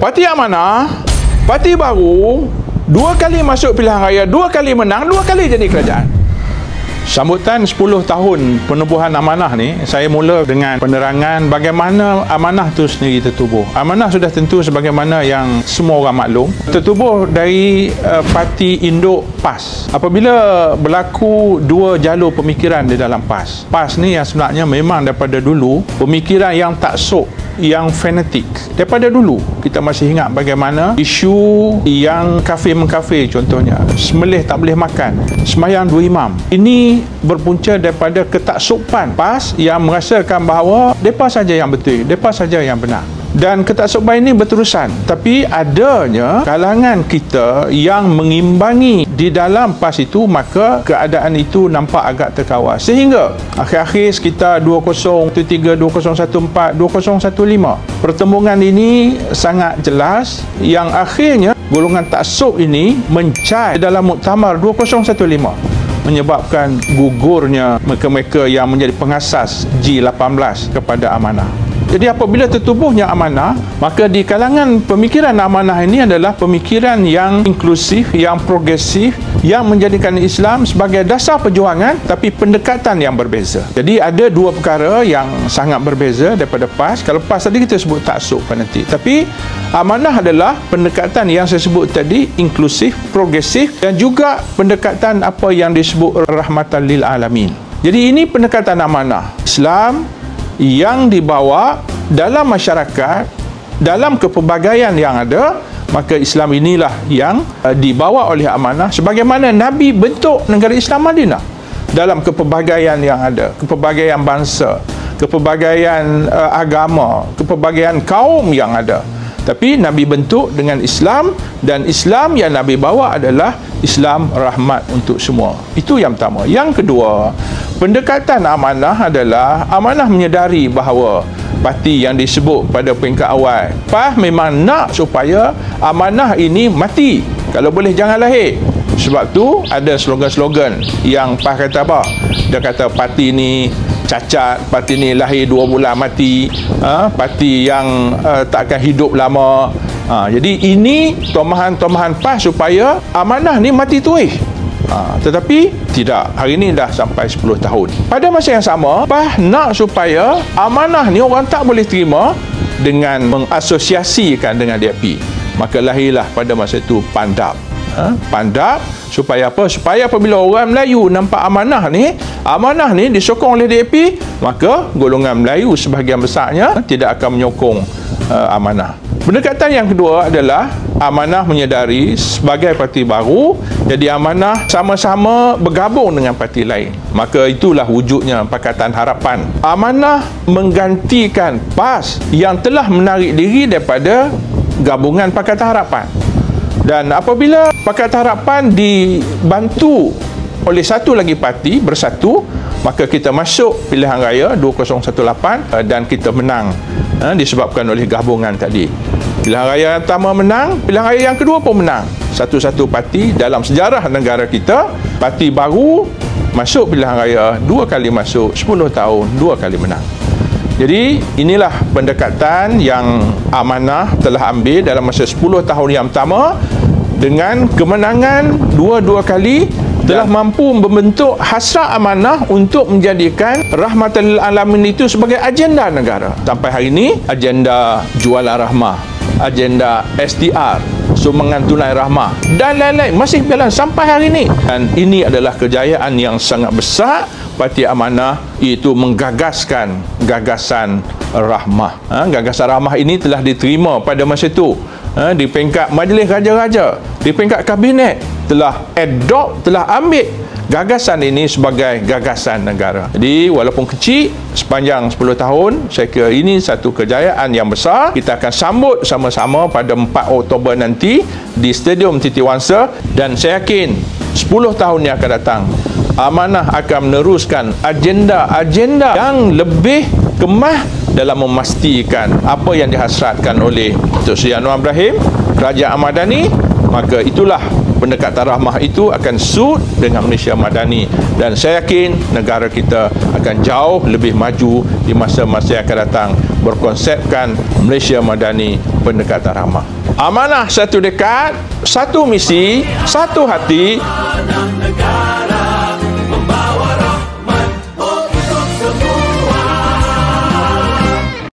Parti Amanah, parti baru, 2 kali masuk pilihan raya, 2 kali menang, 2 kali jadi kerajaan. Sambutan 10 tahun penubuhan amanah ni, saya mula dengan penerangan bagaimana amanah itu sendiri tertubuh. Amanah sudah tentu sebagaimana yang semua orang maklum, tertubuh dari parti induk PAS. Apabila berlaku 2 jalur pemikiran di dalam PAS. PAS ni yang sebenarnya memang daripada dulu pemikiran yang taksub, yang fanatik. Daripada dulu kita masih ingat bagaimana isu yang kafir-mengkafir, contohnya sembelih tak boleh makan, sembahyang 2 imam. Ini berpunca daripada ketaksuban PAS yang merasakan bahawa mereka saja yang betul, mereka saja yang benar. Dan ketaksuban ini berterusan, tapi adanya kalangan kita yang mengimbangi di dalam PAS itu, maka keadaan itu nampak agak terkawal. Sehingga akhir-akhir sekitar 2013, 2014, 2015, pertembungan ini sangat jelas yang akhirnya golongan taksub ini mencai dalam muktamar 2015, menyebabkan gugurnya mereka-mereka yang menjadi pengasas G18 kepada amanah. Jadi apabila tertubuhnya amanah, maka di kalangan pemikiran amanah ini adalah pemikiran yang inklusif, yang progresif, yang menjadikan Islam sebagai dasar perjuangan, tapi pendekatan yang berbeza. Jadi ada 2 perkara yang sangat berbeza daripada PAS. Kalau PAS tadi kita sebut taksub fanatik, tapi amanah adalah pendekatan yang saya sebut tadi, inklusif, progresif, dan juga pendekatan apa yang disebut rahmatan lil alamin. Jadi ini pendekatan amanah Islam yang dibawa dalam masyarakat, dalam kepelbagaian yang ada. Maka Islam inilah yang dibawa oleh amanah sebagaimana Nabi bentuk negara Islam Madinah dalam kepelbagaian yang ada, kepelbagaian bangsa, kepelbagaian agama, kepelbagaian kaum yang ada. Tapi Nabi bentuk dengan Islam, dan Islam yang Nabi bawa adalah Islam rahmat untuk semua. Itu yang pertama. Yang kedua, pendekatan amanah adalah amanah menyedari bahawa parti yang disebut pada peringkat awal, PAS memang nak supaya amanah ini mati, kalau boleh jangan lahir. Sebab tu ada slogan-slogan yang PAS kata apa? Dia kata parti ni cacat, parti ni lahir 2 bulan mati, parti yang tak akan hidup lama. Jadi ini tomahan-tomahan PAS supaya amanah ni mati terus. Tetapi tidak, hari ini dah sampai 10 tahun. Pada masa yang sama, PAS nak supaya amanah ni orang tak boleh terima dengan mengasosiasikan dengan DAP. Maka lahirlah pada masa itu Pandap. Pandap supaya apa? Supaya apabila orang Melayu nampak amanah ni disokong oleh DAP, maka golongan Melayu sebahagian besarnya tidak akan menyokong amanah. Pendekatan yang kedua adalah amanah menyedari sebagai parti baru, jadi amanah sama-sama bergabung dengan parti lain. Maka itulah wujudnya Pakatan Harapan. Amanah menggantikan PAS yang telah menarik diri daripada gabungan Pakatan Harapan. Dan apabila Pakatan Harapan dibantu oleh satu lagi parti bersatu, maka kita masuk pilihan raya 2018 dan kita menang, disebabkan oleh gabungan tadi. Pilihan raya yang pertama menang, pilihan raya yang kedua pun menang. Satu-satu parti dalam sejarah negara kita, parti baru masuk pilihan raya, 2 kali masuk, 10 tahun, 2 kali menang. Jadi inilah pendekatan yang amanah telah ambil dalam masa 10 tahun yang pertama. Dengan kemenangan 2 kali, telah mampu membentuk hasrat amanah untuk menjadikan rahmatan lil alamin itu sebagai agenda negara. Sampai hari ini, agenda jualan rahmah, agenda SDR, sumbangan tunai rahmah, dan lain-lain masih berjalan sampai hari ini. Dan ini adalah kejayaan yang sangat besar Parti Amanah, iaitu menggagaskan gagasan rahmah. Gagasan rahmah ini telah diterima pada masa itu di peringkat Majlis Raja-Raja, di peringkat Kabinet, telah adopt, telah ambil gagasan ini sebagai gagasan negara. Jadi walaupun kecil, sepanjang 10 tahun, saya kira ini satu kejayaan yang besar. Kita akan sambut sama-sama pada 4 Oktober nanti di Stadium Titi Wangsa, dan saya yakin 10 tahun yang akan datang, Amanah akan meneruskan agenda-agenda yang lebih kemah dalam memastikan apa yang dihasratkan oleh Datuk Seri Anwar Ibrahim, Kerajaan Madani. Maka itulah pendekatan rahmah itu akan suit dengan Malaysia Madani, dan saya yakin negara kita akan jauh lebih maju di masa-masa yang akan datang berkonsepkan Malaysia Madani Pendekatan Ramah. Amanah satu dekat, satu misi, satu hati.